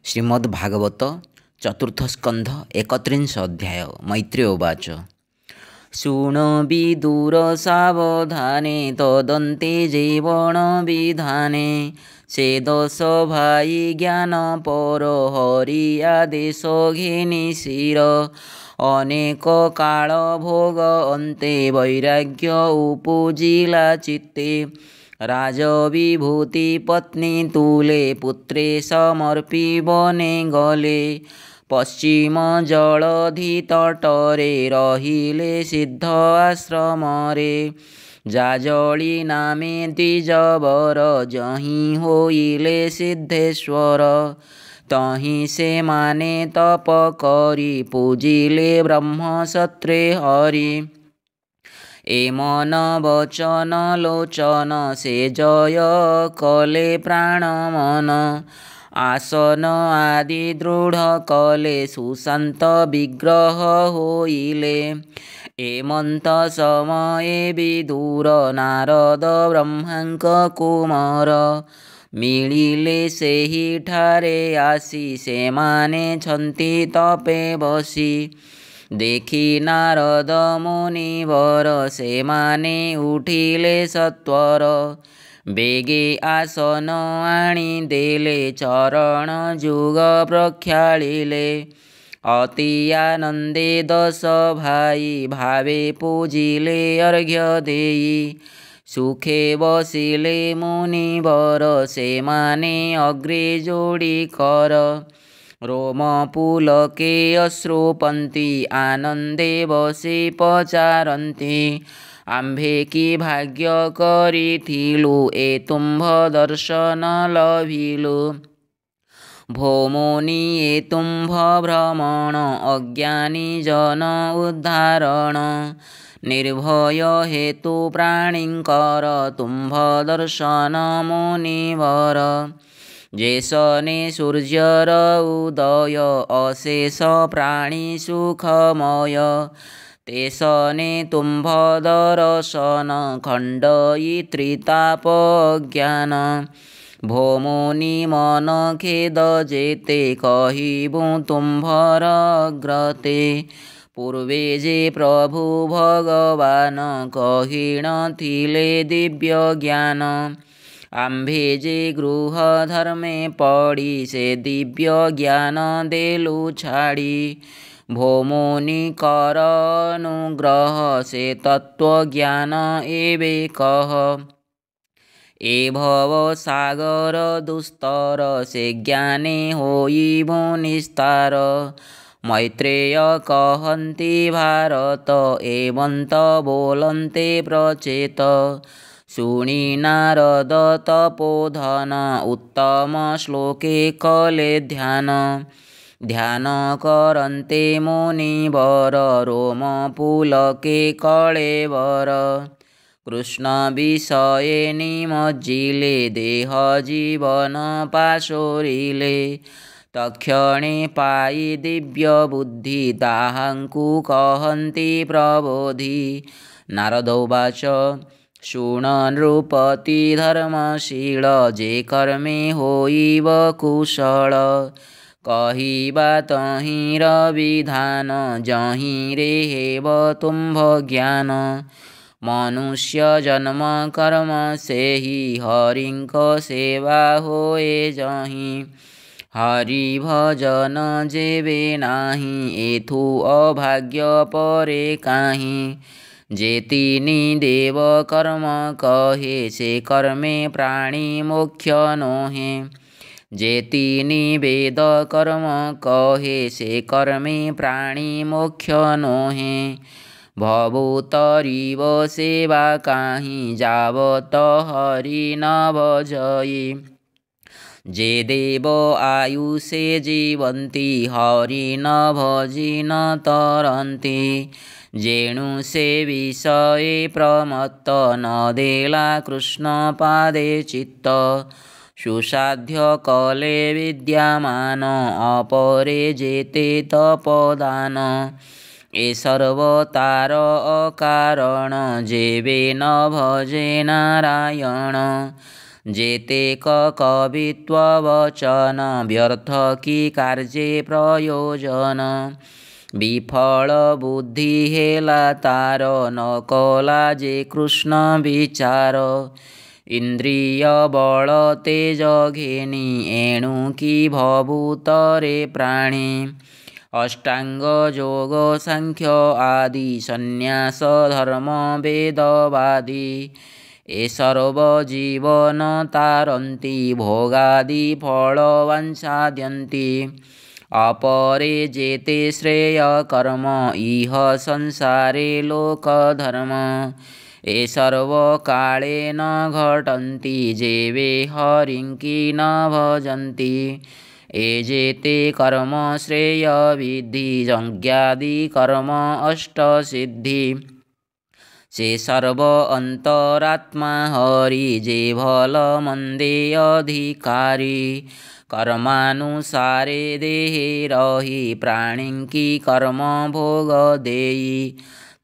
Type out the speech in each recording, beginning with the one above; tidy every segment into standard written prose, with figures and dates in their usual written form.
श्रीमद्भागवत चतुर्थ स्कंध 31 अध्याय। मैत्रेय उवाच। शृणु विदुर सावधाने तदन्ते जीवन विधाने सेदस भाई ज्ञान पर हरि आदेश घेनि शिर अनेक काल भोग अन्ते वैराग्य उपजिला चित्ते राजविभूति पत्नी तुले पुत्रे समर्पी बने गले पश्चिम जलधि तटरे रहिले सिद्ध आश्रमरे जाजली नामे द्विजवर जहीं होइले सिद्धेश्वर तहीं से माने तप करी पूजिले ब्रह्म सत्रे हरि ए मन वचन लोचन से जय कले प्राण मन आसन आदि दृढ़ कले सुशांत विग्रह होइले एमंत समय विदुर नारद ब्रह्मांक कुमार मिलिले सेहि ठारे आसी से माने छंती तपे बसी देखी नारद मुनिवर से माने उठिले सत्वर बेगे आसन आनी देले चरण जुग प्रख्यालिले अति आनंदे दस भाई भावे पूजिले अर्घ्य देई सुखे बसिले मुनिवर से माने अग्रे जोड़ी कर रोम पुलके अश्रुपन्ति आनंदे बसे पचारन्ति आम्भे कि भाग्य करिथिलु ए तुम्भ दर्शन लभिलु भौमुनि ए तुम्भ भ्रमण अज्ञानी जन उद्धारण निर्भय हेतु प्राणींकर तुम्भ दर्शन मुनिवर जैसने सूर्यर उदय अशेष प्राणी सुखमय तेसने तुम्भ दर्शन खंडयी त्रिताप ज्ञान भौमुनि मन खेद जेते कहिबु तुम्भर अग्रते पूर्वे जे प्रभु भगवान कहिण थिले दिव्य ज्ञान आम्भे जे गृह धर्मे पड़ी से दिव्य ज्ञान देलु छाड़ी भौमुनि कर अनुग्रह से तत्व ज्ञान एवे कह ए भव सागर दुस्तर से ज्ञाने होइबु निस्तार मैत्रेय कहन्ति भारत एवंत बोलन्ते प्रचेत शुणी नारद तपोधन उत्तम श्लोके कले ध्यान ध्यान करन्ते मुनिवर रोम पुलके कलेवर कृष्ण विषये निमज्जिले देह जीवन पाशोरिले तक्षणे पाई दिव्य बुद्धि ताहांकु कहन्ति प्रबोधि नारद उवाच शृण नृपति धर्मशील जे कर्मे होइब कुशल कहिबा तहिर विधान जहीं रे हेब तुम्भ ज्ञान मनुष्य जन्म कर्म से ही हरिंक सेवा होए जहीं हरि भजन जेबे नाही एथु अभाग्य परे काहीं जे तीनी देव कर्म कहे से कर्मे प्राणी मोक्ष नोहे जे तीनी वेद कर्म कहे से कर्मे प्राणी मोक्ष नोहे भवुतरीव सेवा काहीं जावत हरि न भजई जे देव आयुषे जीवन्ति हरि न भजि न तरन्ति जेणु से विषये प्रमत्त न देला कृष्ण पादे चित्त सुसाध्य कले विद्यमान अपरे जेते तपदान ए सर्वतार अकारण जेबे न भजे नारायण जेते कवित्व वचन व्यर्थ की कार्ये प्रयोजन विफल बुद्धि हेला तार न कला जे कृष्ण विचार इंद्रिय बल तेज घेनी एणु की भभूतरे प्राणी अष्टांग योग सांख्य आदि संन्यास धर्म वेदवादी ए सर्व जीवन तारन्ति भोगादि फल वंशाद्यन्ति अपरे जेते श्रेय कर्म इह संसारे लोक धर्म ए सर्व काले न घटन्ति जेवे हरिंकी न भजन्ति ए जेते कर्म श्रेय विद्धि यज्ञादि कर्म अष्ट सिद्धि से सर्व अंतरात्मा हरि जे भल मंदे अधिकारी कर्मानुसारे देहे रही प्राणी की कर्म भोग देई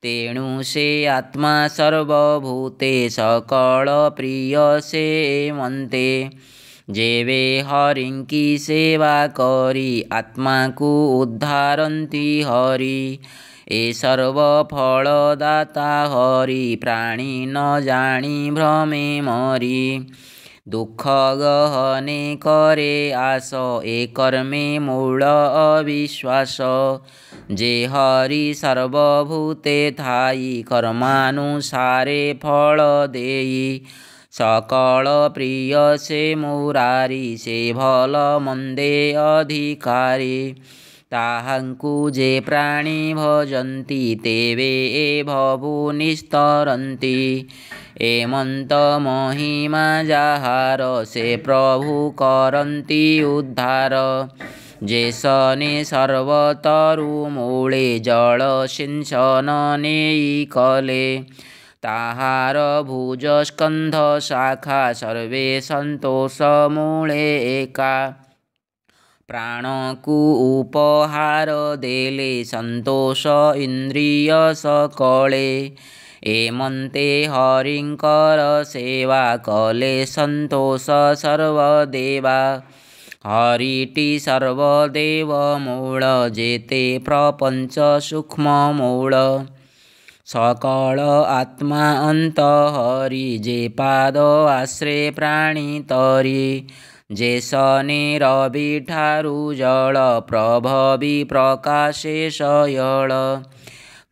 तेणु से आत्मा सर्वभूते सकल प्रिय से मंते जेवे हरिं की सेवा करी आत्मा को उद्धारन्ति हरि ए सर्व फलदाता हरि प्राणी न जानी भ्रमे मरी दुख गहने करे आस ए कर्मे मूल अविश्वास जे हरि सर्वभूते थाई कर्मानुसारे फल देई सकल प्रिय से मुरारी से भल मंदे अधिकारी ताहांकु जे प्राणी भजन्ति तेवे ए भवु निस्तरन्ति एमंत महिमा जाहार से प्रभु करन्ति उद्धार जे सने सर्वतरु मूले जल सिंचन नेई कले ताहार भुज स्कंध शाखा सर्वे संतोष मूले एका प्राण को उपहार देले संतोष इंद्रिय सकले एमंते हरिंकर सेवा कले संतोष सर्वदेवा हरिटी सर्वदेव मूल जेते प्रपंच सूक्ष्म मूल सकल आत्मा अंत हरि जे पाद आश्रे प्राणी तरी जे सने रवि ठारु जल प्रभवि प्रकाशे शयल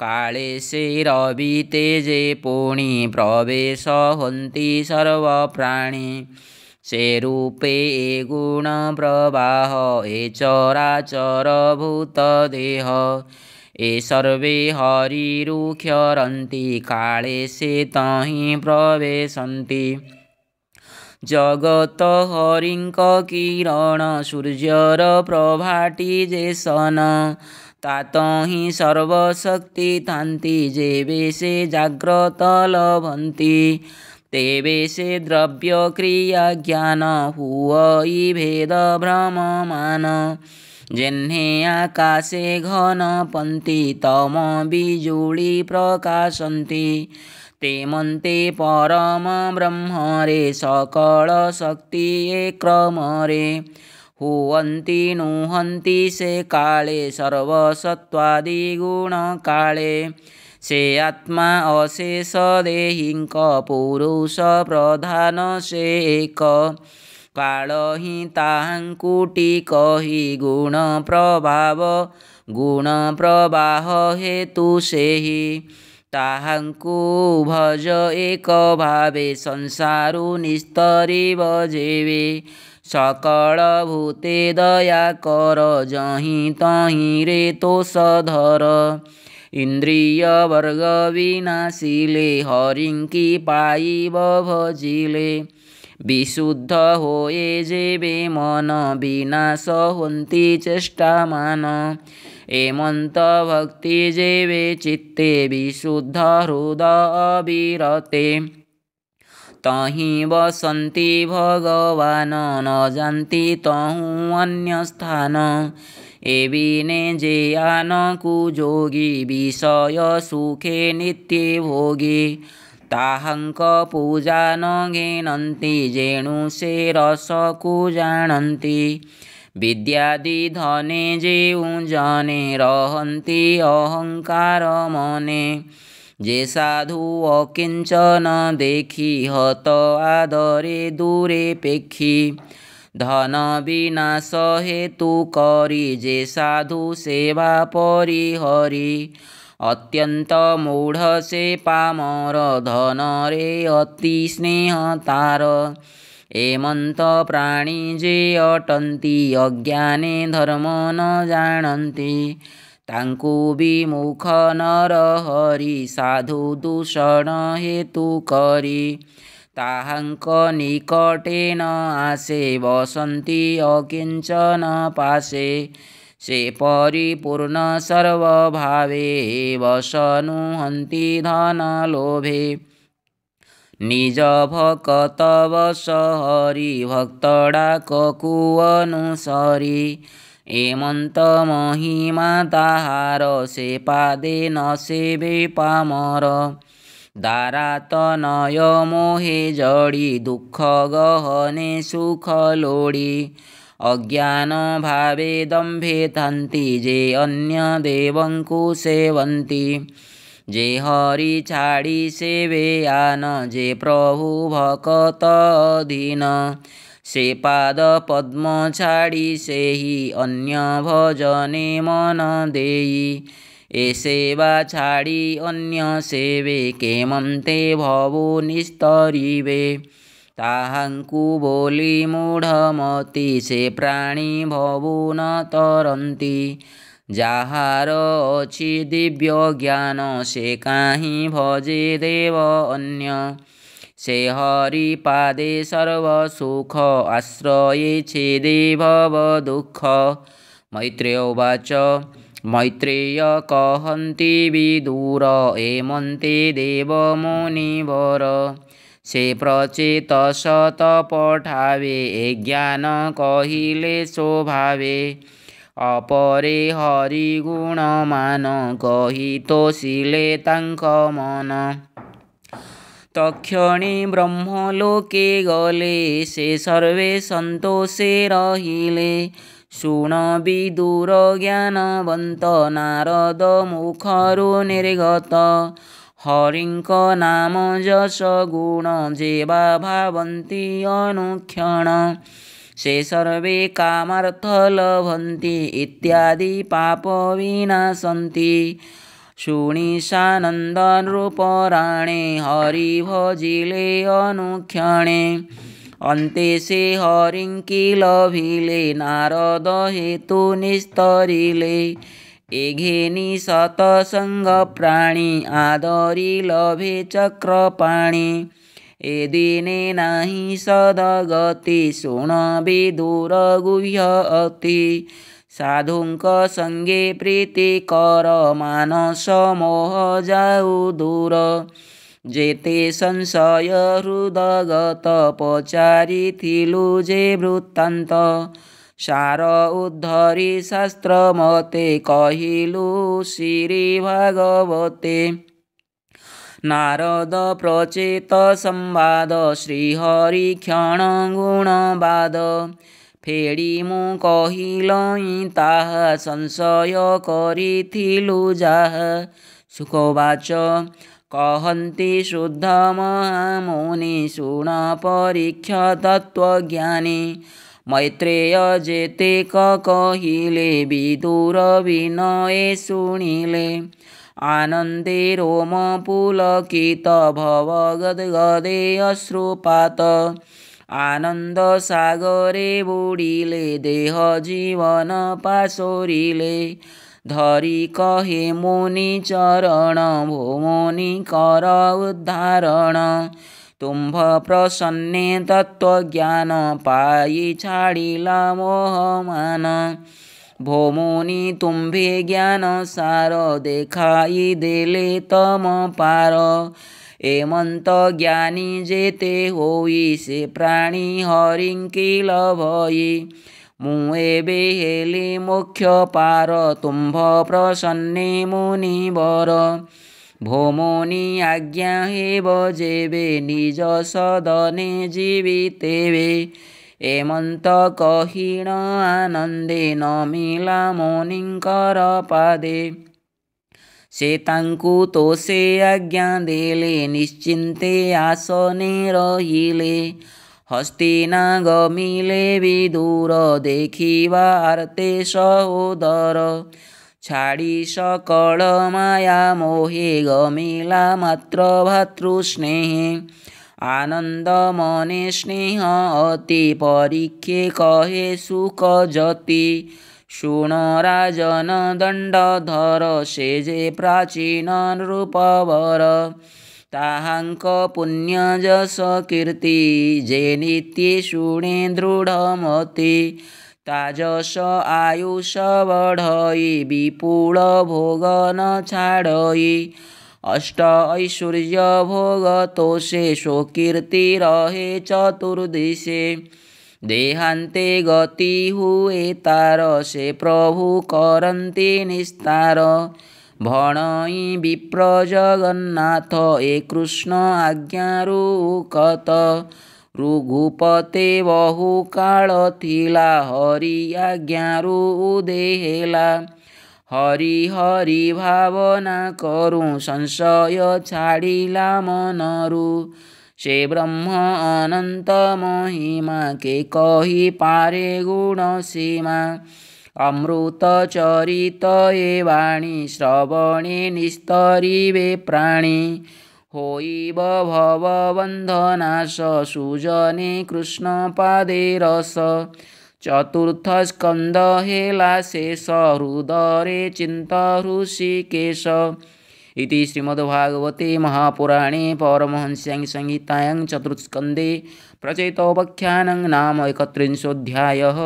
काले से रवि तेजे पुणी प्रवेश हन्ति सर्व प्राणी से रूपे ए गुण प्रवाह ए चराचर भूत देह ए सर्वे हरिरुख्यरन्ति काले से तहि प्रवेशन्ति जगत हरिंक किरण सूर्यर प्रभाटी जे सन तातहि सर्वशक्ति थान्ति जेवे से जाग्रत लभन्ति तेवे से द्रव्य क्रिया ज्ञान हुई भेद भ्रममान जेन्हे आकाशे घन पंति तम बिजुली प्रकाशन्ति तेमन्ते परम ब्रह्मरे सकल शक्ति क्रमरे हुवन्ति नुहन्ति से काले सर्वसत्वादि गुण काले से आत्मा अशेष देहिंक पुरुष प्रधान से एक काल ही ताहांकुटी कही गुण प्रवाह हेतु से ही ताहांकु भज एक भावे संसारु निस्तरी बजेवे सकल भूते दया कर जहीं तहीं रे तो सधर इंद्रिय वर्ग विनाशिले हरिंकी पाइब भजिले विशुद्ध होए जेबे मन विनाश होन्ति चेष्टामान एमंत भक्ति जेवे चित्ते विशुद्ध हृदय अविरते तहीं बसन्ति भगवान न जानती तहु अन्य स्थान एविने जे आनकु जोगी विषय सुखे नित्य भोगी ତାହାଙ୍କ ପୂଜା ନ ଘେନନ୍ତି ଯେଣୁ ସେ ରସକୁ ଜାଣନ୍ତି। ବିଦ୍ୟାଦି ଧନେ ଯେଉଁ ଜନେ ରହନ୍ତି ଅହଙ୍କାର ମନେ। ଯେ ସାଧୁ ଅକିଞ୍ଚନ ଦେଖି ହତ ଆଦରେ ଦୂରେ ପେଖି। ଧନ ବିନାଶ ହେତୁ କରି ଯେ ସାଧୁ ସେବା ପରିହରି। ଅତ୍ୟନ୍ତ ମୂଢ଼ ସେ ପାମର ଧନରେ ଅତି ସ୍ନେହ ତାର। ଏମନ୍ତ ପ୍ରାଣୀ ଯେ ଅଟନ୍ତି ଅଜ୍ଞାନେ ଧର୍ମ ନ ଜାଣନ୍ତି। ତାଙ୍କୁ ବିମୁଖ ନର ହରି ସାଧୁ ଦୂଷଣ ହେତୁ କରି। ତାହାଙ୍କ ନିକଟେ ନ ଆସେ ବସନ୍ତି ଅକିଞ୍ଚନ ପାଶେ। ସେ ପରିପୂର୍ଣ୍ଣ ସର୍ବଭାବେ ବଶ ନୁହନ୍ତି ଧନ ଲୋଭେ। ନିଜ ଭକତ ବଶ ହରି ଭକ୍ତ ଡାକକୁ ଅନୁସରି। ଏମନ୍ତ ମହିମା ତାହାର ସେ ପାଦେ ନ ସେବେ ପାମର। ଦାରାତନୟ ମୋହେ ଜଡ଼ି ଦୁଃଖ ଗହନେ ସୁଖ ଲୋଡ଼ି। ଅଜ୍ଞାନ ଭାବେ ଦମ୍ଭେ ଥାନ୍ତି ଯେ ଅନ୍ୟ ଦେବଙ୍କୁ ସେବନ୍ତି। ଯେ ହରି ଛାଡ଼ି ସେବେ ଆନ ଯେ ପ୍ରଭୁ ଭକତ ଅଧୀନ। ସେ ପାଦ ପଦ୍ମ ଛାଡ଼ି ସେହି ଅନ୍ୟ ଭଜନେ ମନ ଦେଇ। ଏ ସେବା ଛାଡ଼ି ଅନ୍ୟ ସେବେ କେମନ୍ତେ ଭବୁ ନିସ୍ତରିବେ। ତାହାଙ୍କୁ ବୋଲି ମୂଢ଼ମତି ସେ ପ୍ରାଣୀ ଭବୁ ନ ତରନ୍ତି। ଯାହାର ଅଛି ଦିବ୍ୟ ଜ୍ଞାନ ସେ କାହିଁ ଭଜେ ଦେବ ଅନ୍ୟ। ସେ ହରି ପାଦେ ସର୍ବ ସୁଖ ଆଶ୍ରୟେ ଛେଦେ ଭବ ଦୁଃଖ। ମୈତ୍ରେୟ ଉବାଚ। ମୈତ୍ରେୟ କହନ୍ତି ବିଦୁର ଏମନ୍ତେ ଦେବ ମୁନିବର। ସେ ପ୍ରଚେତ ସତପ ଠାବେ ଏ ଜ୍ଞାନ କହିଲେ ସ୍ୱଭାବେ। ଅପରେ ହରି ଗୁଣମାନ କହି ତୋଷିଲେ ତାଙ୍କ ମନ। ତକ୍ଷଣେ ବ୍ରହ୍ମଲୋକେ ଗଲେ ସେ ସର୍ବେ ସନ୍ତୋଷେ ରହିଲେ। ଶୁଣ ବିଦୁର ଜ୍ଞାନବନ୍ତ ନାରଦ ମୁଖରୁ ନିର୍ଗତ। ହରିଙ୍କ ନାମ ଯଶ ଗୁଣ ଯେ ବା ଭାବନ୍ତି ଅନୁକ୍ଷଣ। ସେ ସର୍ବେ କାମାର୍ଥ ଲଭନ୍ତି ଇତ୍ୟାଦି ପାପ ବିନାଶନ୍ତି। ଶୁଣି ସାନନ୍ଦ ନୃପରାଣେ ହରି ଭଜିଲେ ଅନୁକ୍ଷଣେ। ଅନ୍ତେ ସେ ହରିଙ୍କି ଲଭିଲେ ନାରଦ ହେତୁ ନିସ୍ତରିଲେ। ଏ ଘେନି ସତସଙ୍ଗ ପ୍ରାଣୀ ଆଦରି ଲଭେ ଚକ୍ରପାଣି। ଏ ଦିନେ ନାହିଁ ସଦଗତି ଶୁଣ ବିଦୁର ଗୁହ୍ୟ ଅତି। ସାଧୁଙ୍କ ସଙ୍ଗେ ପ୍ରୀତି କର ମାନସ ମୋହ ଯାଉ ଦୂର। ଯେତେ ସଂଶୟ ହୃଦଗତ ପଚାରିଥିଲୁ ଯେ ବୃତ୍ତାନ୍ତ। ସାର ଉଦ୍ଧରି ଶାସ୍ତ୍ର ମତେ କହିଲୁ ଶ୍ରୀ ଭାଗବତେ। ନାରଦ ପ୍ରଚେତ ସମ୍ବାଦ ଶ୍ରୀହରି କ୍ଷଣ ଗୁଣବାଦ। ଫେଡ଼ି ମୁଁ କହିଲଇଁ ତାହା ସଂଶୟ କରିଥିଲୁ ଯାହା। ଶୁକ ଉବାଚ। କହନ୍ତି ଶୁଦ୍ଧ ମହାମୁନି ଶୁଣ ପରୀକ୍ଷ ତତ୍ତ୍ୱଜ୍ଞାନୀ। ମୈତ୍ରେୟ ଯେତେକ କହିଲେ ବିଦୁର ବିନୟେ ଶୁଣିଲେ। ଆନନ୍ଦେ ରୋମ ପୁଲକିତ ଭବ ଗଦ୍ଗଦେ ଅଶ୍ରୁପାତ। ଆନନ୍ଦ ସାଗରେ ବୁଡ଼ିଲେ ଦେହ ଜୀବନ ପାଶୋରିଲେ। ଧରି କହେ ମୁନି ଚରଣ ଭୋମୁନି କର ଉଦ୍ଧାରଣ। ତୁମ୍ଭ ପ୍ରସନ୍ନେ ତତ୍ତ୍ୱଜ୍ଞାନ ପାଇ ଛାଡ଼ିଲା ମୋହମାନ। ଭୋମୁନି ତୁମ୍ଭେ ଜ୍ଞାନ ସାର ଦେଖାଇ ଦେଲେ ତମ ପାର। ଏମନ୍ତ ଜ୍ଞାନୀ ଯେତେ ହୋଇ ସେ ପ୍ରାଣୀ ହରିଙ୍କି ଲଭଇ। ମୁଁ ଏବେ ହେଲି ମୋକ୍ଷ ପାର ତୁମ୍ଭ ପ୍ରସନ୍ନେ ମୁନିବର। भौमोनि आज्ञा हेब जेबे निज सदने जीवितेबे। एमंत कहीण आनंदे नमिला मुनिंकर पादे। से तांकु तोषे आज्ञा देले निश्चिंते आसने रहिले। हस्तिना गमिले विदुर देखिवा आर्ते सहोदर। छाड़ी सकल माया मोहे गमिला मात्र भातृस्नेहे। आनंद मने स्नेह अति परीक्षे कहे सुख जति। शुण राजन दंडधर से जे प्राचीन नृपवर। ताहांक पुण्य जस कीर्ति जे नित्य शुणे दृढ़मति। ताजस आयुष बढ़ई विपुल भोग न छाड़ई। अष्ट ऐश्वर्य भोग तोषे स्वकीर्ति रहे चतुर्दिशे। देहांते गति हुए तार से प्रभु करंती निस्तार। भणई विप्र जगन्नाथ ए कृष्ण आज्ञारुकत। रघुपते बहु काल थिला हरि आज्ञारु उदेहेला। हरि हरि भावना करूँ संशय छाड़िला मनरु। से ब्रह्म अनंत महिमा के कही पारे गुण सीमा। अमृत चरित ए वाणी श्रवणे निस्तरिवे प्राणी। होइब भव बंधनाश सुजने कृष्ण पादे रस। चतुर्थ स्कंद हेला शेष हृदरे चिंत ऋषिकेश। इति श्रीमद्भागवते महापुराणे पारमहंस्यां संहितायां चतुर्थस्कन्धे प्रचेतोपाख्यानं नाम 31 अध्यायः।